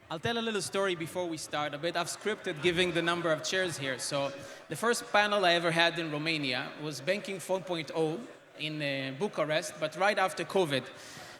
I'll tell a little story before we start, a bit off scripted given the number of chairs here. So the first panel I ever had in Romania was Banking 4.0 in Bucharest, but right after COVID.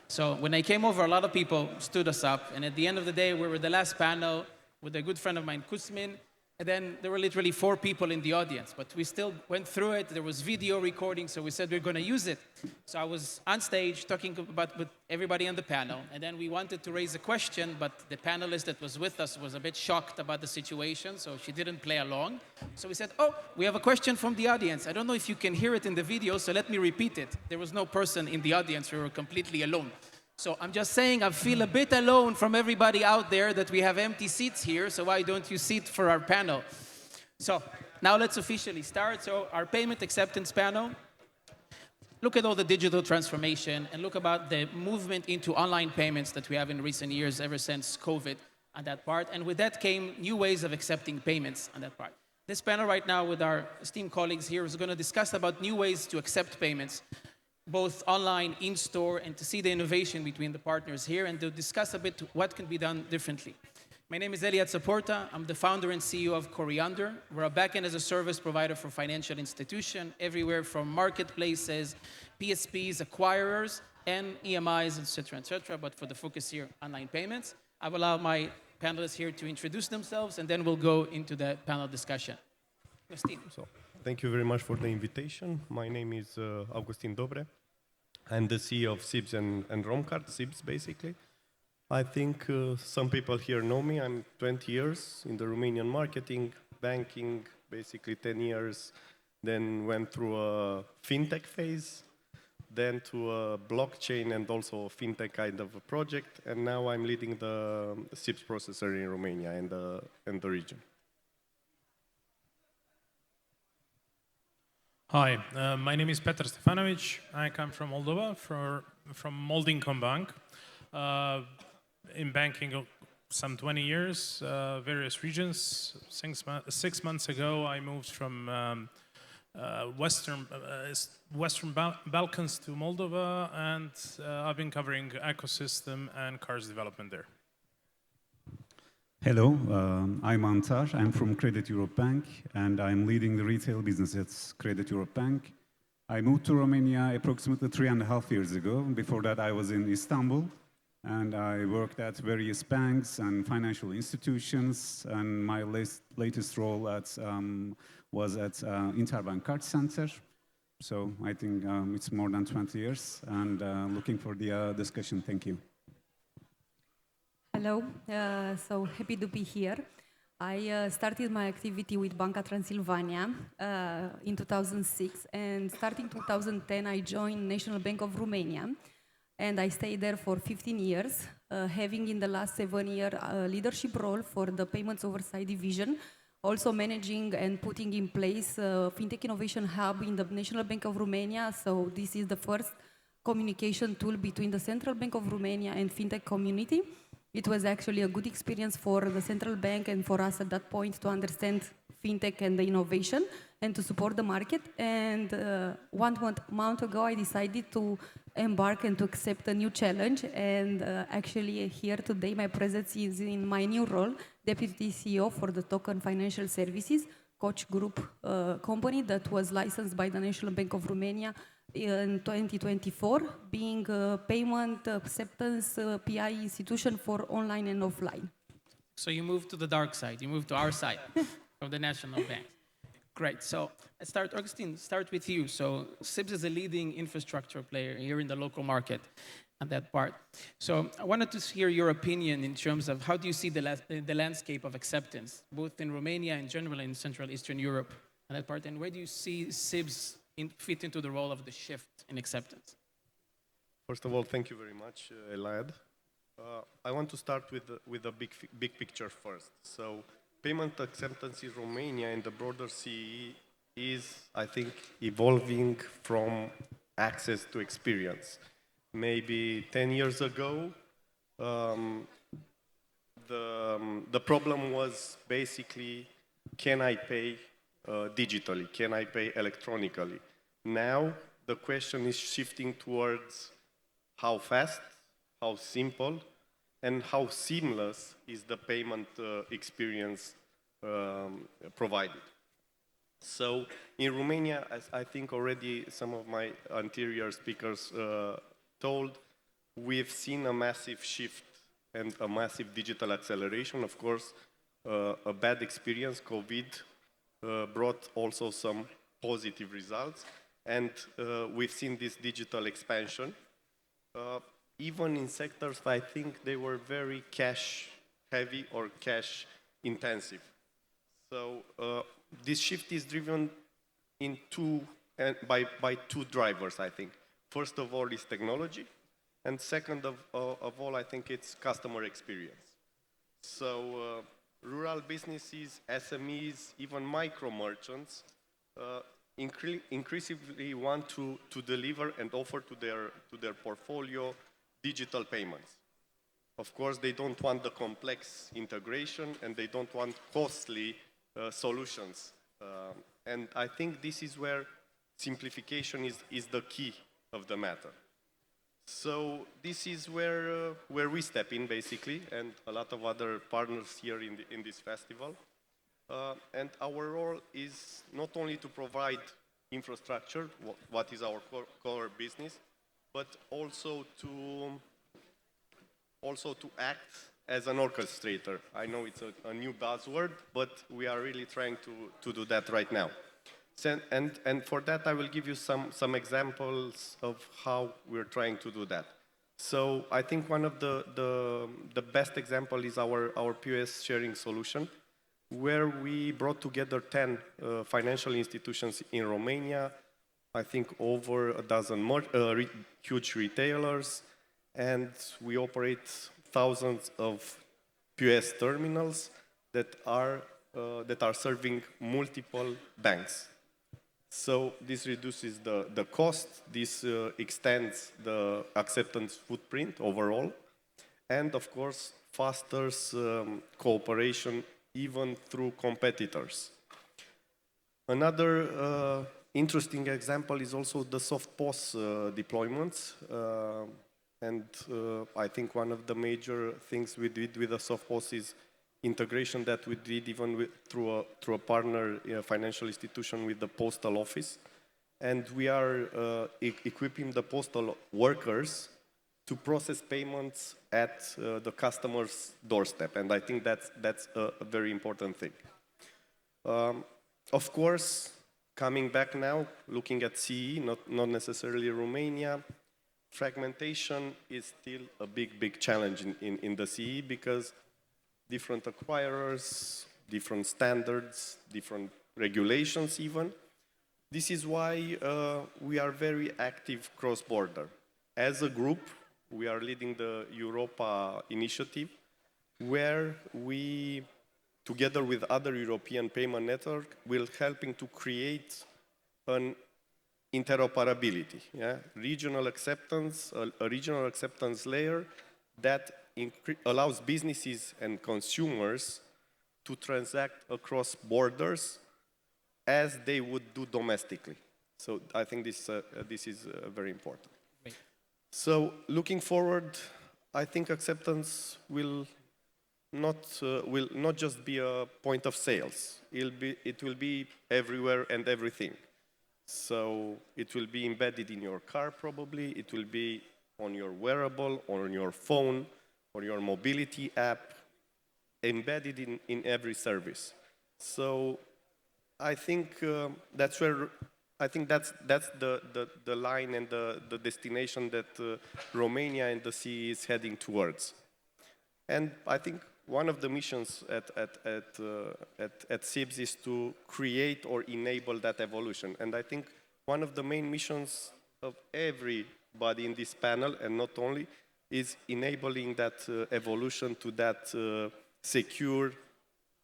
So when I came over, a lot of people stood us up, and at the end of the day, we were the last panel with a good friend of mine, Kuzmin, and then there were literally 4 people in the audience, but we still went through it. There was video recording, so we said we're going to use it. So I was on stage talking about with everybody on the panel, and then we wanted to raise a question, but the panelist that was with us was a bit shocked about the situation, so she didn't play along. So we said, oh, we have a question from the audience. I don't know if you can hear it in the video, so let me repeat it. There was no person in the audience. We were completely alone. So I'm just saying I feel a bit alone from everybody out there that we have empty seats here, so why don't you sit for our panel? So now let's officially start. So our payment acceptance panel, look at all the digital transformation and look about the movement into online payments that we have in recent years ever since COVID on that part. And with that came new ways of accepting payments on that part. This panel right now with our esteemed colleagues here is going to discuss about new ways to accept payments, both online, in-store, and to see the innovation between the partners here and to discuss a bit what can be done differently. My name is Eliad Saporta. I'm the founder and CEO of Coriander. We're a backend as a service provider for financial institutions, everywhere from marketplaces, PSPs, acquirers, and EMIs, et cetera, but for the focus here, online payments. I will allow my panelists here to introduce themselves, and then we'll go into the panel discussion. Augustin. So, thank you very much for the invitation. My name is Augustin Dobre. I'm the CEO of SIBS and Romcard, SIBS basically. I think some people here know me. I'm 20 years in the Romanian marketing, banking, basically 10 years. Then went through a fintech phase, then to a blockchain and also a fintech kind of a project. And now I'm leading the SIBS processor in Romania and the region. Hi, my name is Petar Stefanovic. I come from Moldova, from Moldinkom Bank. In banking, some 20 years, various regions. 6 months ago, I moved from Western Balkans to Moldova, and I've been covering ecosystem and cars development there. Hello, I'm Antar. I'm from Credit Europe Bank, and I'm leading the retail business at Credit Europe Bank. I moved to Romania approximately 3.5 years ago. Before that, I was in Istanbul, and I worked at various banks and financial institutions. And my latest role was at Interbank Card Center. So I think it's more than 20 years, and looking for the discussion. Thank you. Hello, so happy to be here. I started my activity with Banca Transilvania in 2006, and starting 2010 I joined National Bank of Romania, and I stayed there for 15 years, having in the last 7 years a leadership role for the Payments Oversight Division, also managing and putting in place a FinTech Innovation Hub in the National Bank of Romania. So this is the first communication tool between the Central Bank of Romania and FinTech community. It was actually a good experience for the central bank and for us at that point to understand fintech and the innovation and to support the market. And 1 month ago, I decided to embark and to accept a new challenge. And actually here today, my presence is in my new role, Deputy CEO for the Token Financial Services, Coach Group company that was licensed by the National Bank of Romania in 2024, being a payment acceptance PI institution for online and offline. So you moved to the dark side. You moved to our side of the National Bank. Great. So let's start, Augustine, start with you. So SIBS is a leading infrastructure player here in the local market on that part. So I wanted to hear your opinion in terms of how do you see the landscape of acceptance, both in Romania and generally in Central Eastern Europe on that part, and where do you see SIBS fit into the role of the shift in acceptance? First of all, thank you very much, Eliad. I want to start with the big picture first. So payment acceptance in Romania and the broader CEE is, I think, evolving from access to experience. Maybe 10 years ago, the problem was basically, can I pay digitally? Can I pay electronically? Now, the question is shifting towards how fast, how simple, and how seamless is the payment experience provided. So in Romania, as I think already some of my anterior speakers told, we've seen a massive shift and a massive digital acceleration. Of course, a bad experience, COVID, brought also some positive results. And we've seen this digital expansion. Even in sectors, I think they were very cash heavy or cash intensive. So this shift is driven in by two drivers, I think. First of all is technology, and second of all, I think it's customer experience. So rural businesses, SMEs, even micro merchants increasingly want to deliver and offer to their portfolio digital payments. Of course, they don't want the complex integration and they don't want costly solutions. And I think this is where simplification is the key of the matter. So this is where we step in, basically, and a lot of other partners here in this festival. And our role is not only to provide infrastructure, what is our core business, but also to act as an orchestrator. I know it's a new buzzword, but we are really trying to do that right now. And for that, I will give you some examples of how we're trying to do that. So I think one of the best example is our POS sharing solution, where we brought together 10 financial institutions in Romania, I think over a dozen more, huge retailers, and we operate thousands of POS terminals that are serving multiple banks. So this reduces the cost, this extends the acceptance footprint overall, and of course fosters cooperation even through competitors. Another interesting example is also the soft POS deployments. And I think one of the major things we did with the soft POS is integration that we did even through a partner financial institution with the postal office. And we are equipping the postal workers to process payments at the customer's doorstep. And I think that's a very important thing. Of course, coming back now, looking at CE, not necessarily Romania, fragmentation is still a big challenge in the CE because different acquirers, different standards, different regulations even. This is why we are very active cross-border. As a group, we are leading the Europa initiative, where we, together with other European payment networks, will helping to create an interoperability, regional acceptance, a regional acceptance layer that allows businesses and consumers to transact across borders as they would do domestically. So I think this is very important. Great. So looking forward, I think acceptance will not just be a point of sales. It will be everywhere and everything. So it will be embedded in your car probably, it will be on your wearable, or on your phone, or your mobility app, embedded in every service. So I think that's where, I think that's the line and the destination that Romania and the CE is heading towards. And I think one of the missions at SIBS is to create or enable that evolution. And I think one of the main missions of everybody in this panel, and not only, is enabling that evolution to that secure,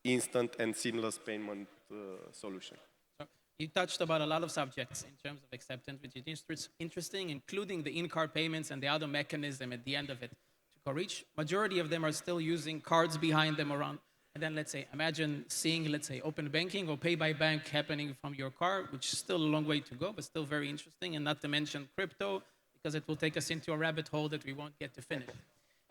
instant, and seamless payment solution. So you touched about a lot of subjects in terms of acceptance, which is interesting, including the in-car payments and the other mechanism at the end of it to reach. Majority of them are still using cards behind them around. And then let's say, imagine seeing, let's say, open banking or pay by bank happening from your car, which is still a long way to go, but still very interesting. And not to mention crypto, because it will take us into a rabbit hole that we won't get to finish.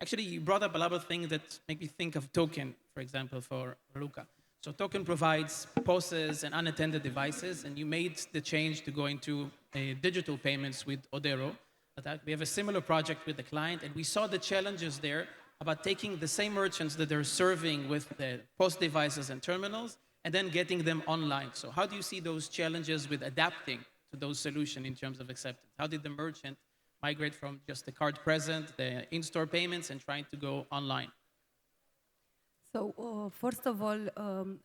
Actually, you brought up a lot of things that make me think of Token, for example, for Luca. So Token provides POSes and unattended devices, and you made the change to go into digital payments with Odero. We have a similar project with the client, and we saw the challenges there about taking the same merchants that they're serving with the POS devices and terminals, and then getting them online. So how do you see those challenges with adapting to those solutions in terms of acceptance? How did the merchant migrate from just the card present, the in-store payments, and trying to go online? So first of all,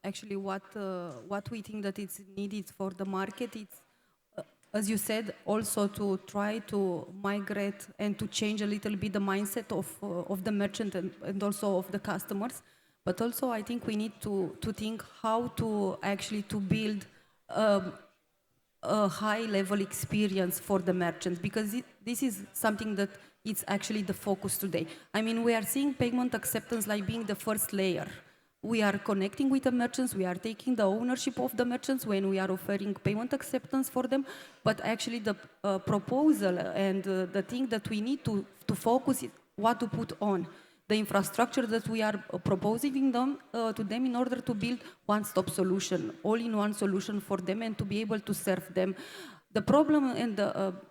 actually, what we think that it's needed for the market, it's as you said, also to try to migrate and to change a little bit the mindset of the merchant and also of the customers. But also, I think we need to think how to actually to build a high-level experience for the merchants, because this is something that it's actually the focus today. I mean, we are seeing payment acceptance like being the first layer. We are connecting with the merchants, we are taking the ownership of the merchants when we are offering payment acceptance for them, but actually the proposal and the thing that we need to focus is what to put on the infrastructure that we are proposing to them in order to build one-stop solution, all-in-one solution for them and to be able to serve them. The problem and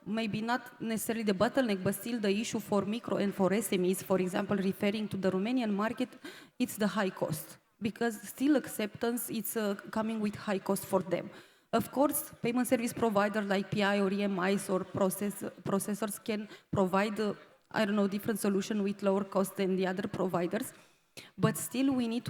maybe not necessarily the bottleneck, but still the issue for micro and for SMEs, for example, referring to the Romanian market, it's the high cost. Because still acceptance, it's coming with high cost for them. Of course, payment service provider like PI or EMIs or processors can provide, I don't know, different solution with lower cost than the other providers. But still, we need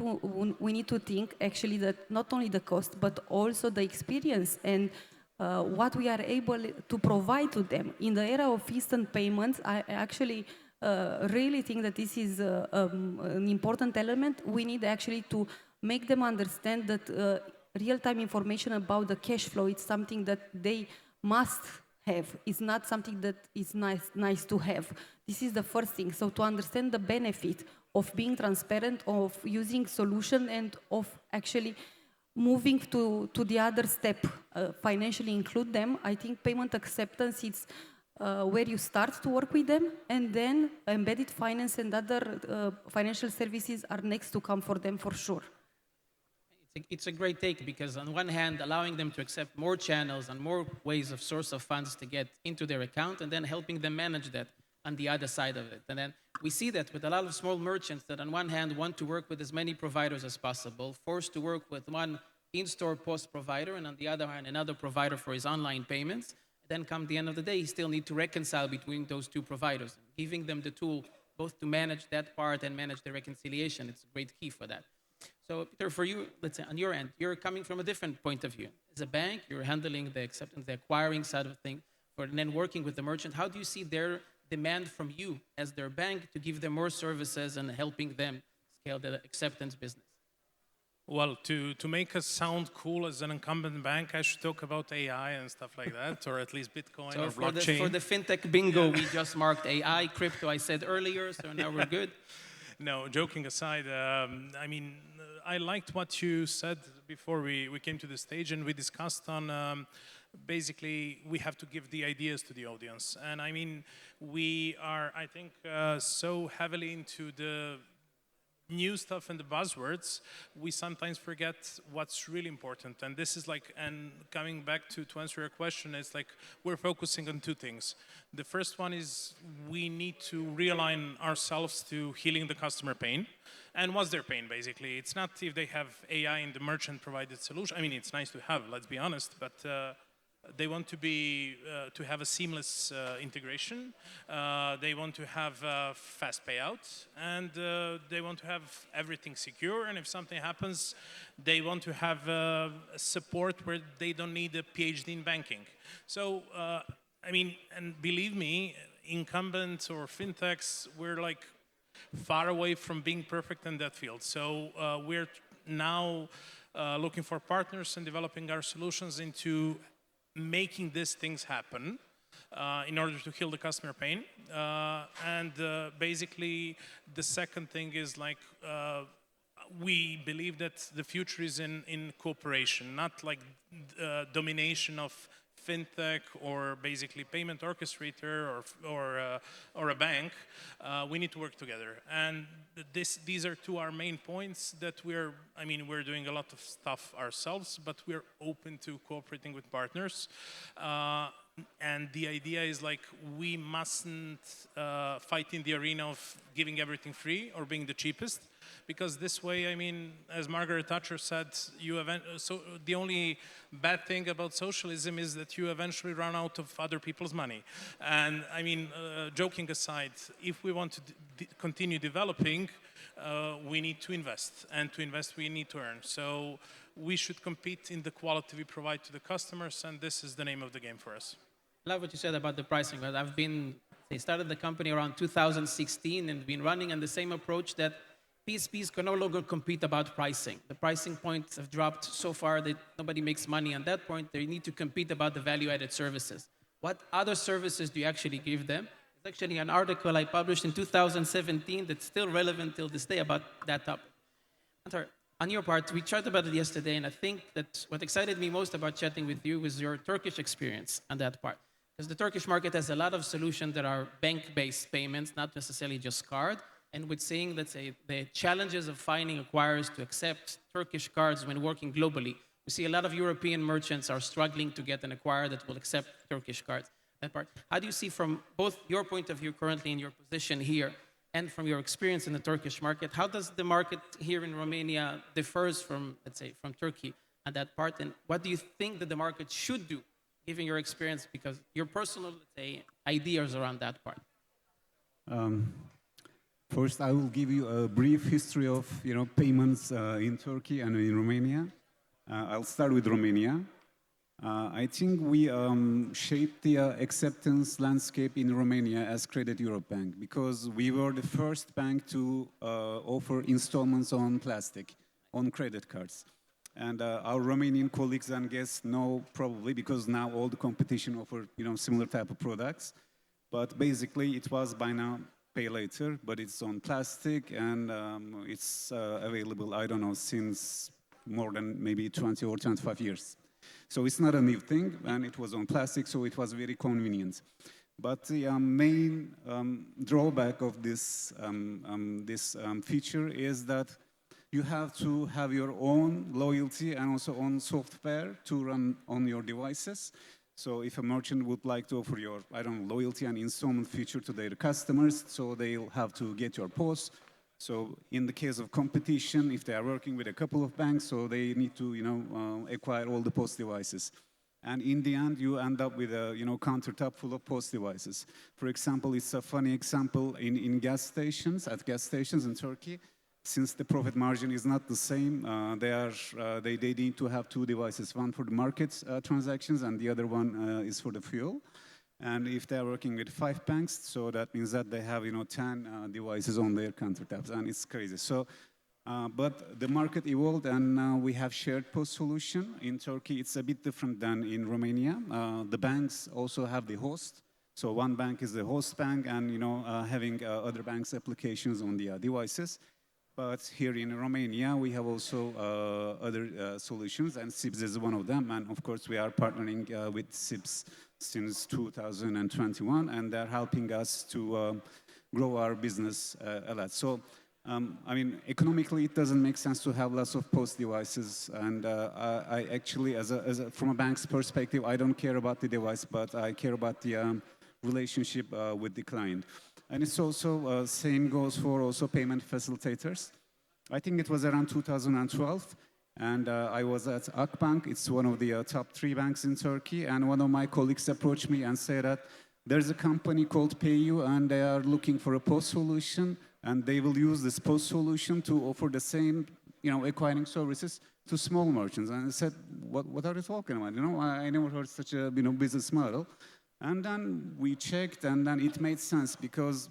to think actually that not only the cost, but also the experience and what we are able to provide to them. In the era of instant payments, I actually really think that this is an important element. We need actually to make them understand that real-time information about the cash flow is something that they must have. It's not something that is nice to have. This is the first thing. So to understand the benefit of being transparent, of using solution, and of actually moving to the other step, financially include them. I think payment acceptance is where you start to work with them, and then embedded finance and other financial services are next to come for them for sure. It's a great take, because on one hand, allowing them to accept more channels and more ways of source of funds to get into their account, and then helping them manage that on the other side of it. And then we see that with a lot of small merchants that on one hand want to work with as many providers as possible, forced to work with one in-store POS provider, and on the other hand, another provider for his online payments. Then come the end of the day, he still need to reconcile between those two providers. Giving them the tool both to manage that part and manage the reconciliation, it's a great key for that. So Peter, for you, let's say on your end, you're coming from a different point of view. As a bank, you're handling the acceptance, the acquiring side of things, and then working with the merchant. How do you see their demand from you as their bank to give them more services and helping them scale the acceptance business? Well, to make us sound cool as an incumbent bank, I should talk about AI and stuff like that, or at least Bitcoin so or blockchain. For the fintech bingo, we just marked AI, crypto, I said earlier, so now we're good. No, joking aside, I mean, I liked what you said before we came to the stage, and we discussed on basically we have to give the ideas to the audience. And I mean, we are, I think, so heavily into the new stuff and the buzzwords, we sometimes forget what's really important. And this is like, and coming back to answer your question, it's like we're focusing on two things. The first one is we need to realign ourselves to healing the customer pain. And what's their pain, basically? It's not if they have AI in the merchant-provided solution. I mean, it's nice to have, let's be honest, but they want to have a seamless integration. They want to have fast payouts, and they want to have everything secure. And if something happens, they want to have support where they don't need a PhD in banking. So, I mean, and believe me, incumbents or fintechs, we're like far away from being perfect in that field. So we're now looking for partners and developing our solutions into making these things happen in order to heal the customer pain. And basically, the second thing is like, we believe that the future is in cooperation, not like domination of fintech or basically payment orchestrator or a bank, we need to work together. And these are two our main points that we're doing a lot of stuff ourselves, but we're open to cooperating with partners. And the idea is like we mustn't fight in the arena of giving everything free or being the cheapest, because this way, I mean, as Margaret Thatcher said, so the only bad thing about socialism is that you eventually run out of other people's money. And I mean, joking aside, if we want to continue developing, we need to invest, and to invest we need to earn. So we should compete in the quality we provide to the customers, and this is the name of the game for us. I love what you said about the pricing. But they started the company around 2016 and been running on the same approach that PSPs can no longer compete about pricing. The pricing points have dropped so far that nobody makes money on that point. They need to compete about the value-added services. What other services do you actually give them? It's actually an article I published in 2017 that's still relevant till this day about that topic. Antar, on your part, we chatted about it yesterday, and I think that what excited me most about chatting with you was your Turkish experience on that part. Because the Turkish market has a lot of solutions that are bank-based payments, not necessarily just card. And with seeing, let's say, the challenges of finding acquirers to accept Turkish cards when working globally, we see a lot of European merchants are struggling to get an acquirer that will accept Turkish cards. That part. How do you see from both your point of view currently in your position here and from your experience in the Turkish market, how does the market here in Romania differs from, let's say, from Turkey on that part? And what do you think that the market should do, given your experience, because your personal, let's say, ideas around that part? First, I will give you a brief history of payments in Turkey and in Romania. I'll start with Romania. I think we shaped the acceptance landscape in Romania as Credit Europe Bank because we were the first bank to offer installments on plastic, on credit cards. And our Romanian colleagues and guests know probably because now all the competition offer similar type of products. But basically it was by now pay later, but it's on plastic and it's available, I don't know, since more than maybe 20 or 25 years. So it's not a new thing, and it was on plastic, so it was very convenient. But the main drawback of this feature is that you have to have your own loyalty and also own software to run on your devices. So if a merchant would like to offer your, loyalty and installment feature to their customers, so they'll have to get your POS. So in the case of competition, if they are working with a couple of banks, so they need to, acquire all the POS devices. And in the end, you end up with a, countertop full of POS devices. For example, it's a funny example in gas stations, at gas stations in Turkey. Since the profit margin is not the same, they need to have two devices, one for the market transactions and the other one is for the fuel. And if they're working with 5 banks, so that means that they have 10 devices on their countertops, and it's crazy. So, but the market evolved, and now we have shared POS solution. In Turkey, it's a bit different than in Romania. The banks also have the host. So one bank is the host bank, and having other banks' applications on the devices. But here in Romania, we have also other solutions, and SIBS is one of them. And of course, we are partnering with SIBS since 2021, and they're helping us to grow our business a lot. So, economically, it doesn't make sense to have lots of POS devices. And I actually, from a bank's perspective, I don't care about the device, but I care about the relationship with the client. And it's also, same goes for also payment facilitators. I think it was around 2012, and I was at Akbank. It's one of the top 3 banks in Turkey, and one of my colleagues approached me and said that there's a company called PayU, and they are looking for a POS solution, and they will use this POS solution to offer the same, acquiring services to small merchants. And I said, what are you talking about? I never heard such a, business model. And then we checked, and then it made sense because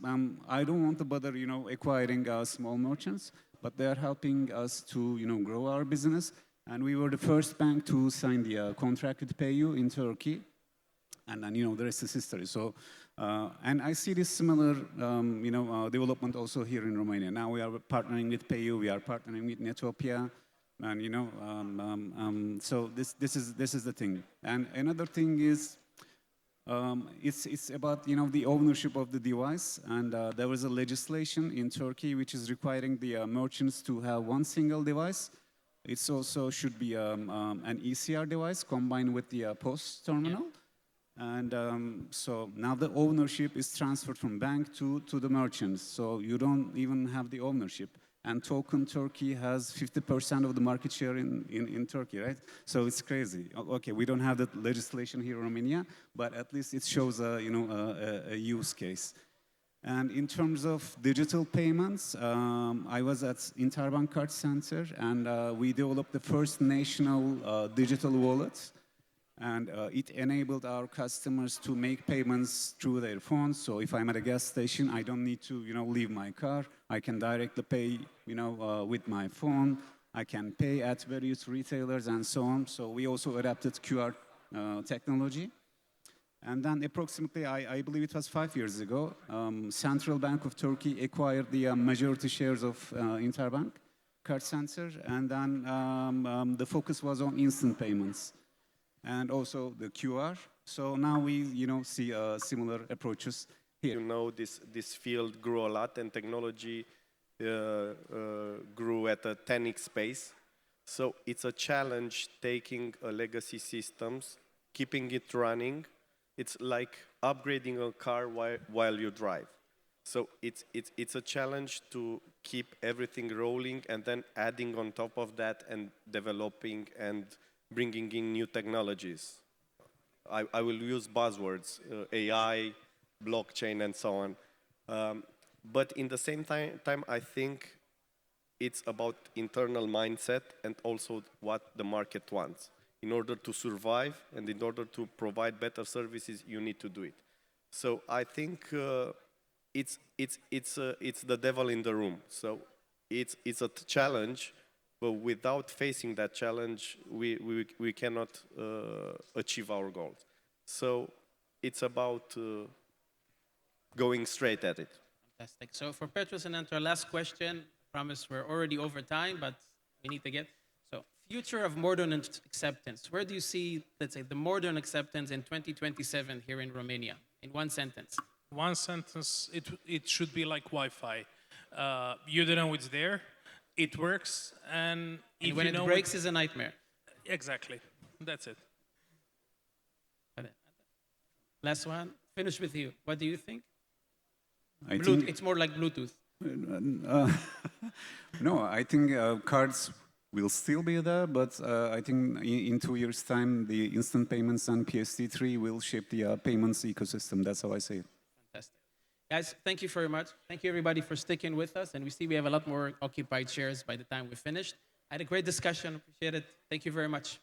I don't want to bother, acquiring small merchants, but they are helping us to, grow our business. And we were the first bank to sign the contract with PayU in Turkey. And then, the rest is history. So, and I see this similar, development also here in Romania. Now we are partnering with PayU, we are partnering with Netopia. And so this is the thing. And another thing is it's about the ownership of the device. And there was a legislation in Turkey which is requiring the merchants to have one single device. It also should be an ECR device combined with the POS terminal. And so now the ownership is transferred from bank to the merchants. So you don't even have the ownership. And Token Turkey has 50% of the market share in Turkey, right? So it's crazy. Okay, we don't have that legislation here in Romania, but at least it shows a use case. And in terms of digital payments, I was at Interbank Card Center, and we developed the first national digital wallet. And it enabled our customers to make payments through their phones. So if I'm at a gas station, I don't need to, leave my car. I can directly pay, with my phone. I can pay at various retailers and so on. So we also adapted QR technology. And then approximately, I believe it was 5 years ago, Central Bank of Turkey acquired the majority shares of Interbank Card Center. And then the focus was on instant payments and also the QR. So now we, see similar approaches here. This field grew a lot, and technology grew at a 10x pace. So it's a challenge taking a legacy systems, keeping it running. It's like upgrading a car while you drive. So it's a challenge to keep everything rolling and then adding on top of that and developing and bringing in new technologies. I will use buzzwords, AI, blockchain, and so on. But in the same time, I think it's about internal mindset and also what the market wants. In order to survive and in order to provide better services, you need to do it. So I think it's the devil in the room. So it's a challenge. But without facing that challenge, we cannot achieve our goals. So it's about going straight at it. Fantastic. So for Petrus and Anto, last question. Promise we're already over time, but we need to get. So future of modern acceptance. Where do you see, let's say, the modern acceptance in 2027 here in Romania? In one sentence. One sentence, it should be like Wi-Fi. You don't know it's there. It works, and when it breaks, is a nightmare. Exactly, that's it. Last one. Finish with you. What do you think? I think it's more like Bluetooth. No, I think cards will still be there, but I think in 2 years' time, the instant payments and PSD3 will shape the payments ecosystem. That's how I see it. Fantastic. Guys, thank you very much. Thank you, everybody, for sticking with us. And we see we have a lot more occupied chairs by the time we finished. I had a great discussion. Appreciate it. Thank you very much.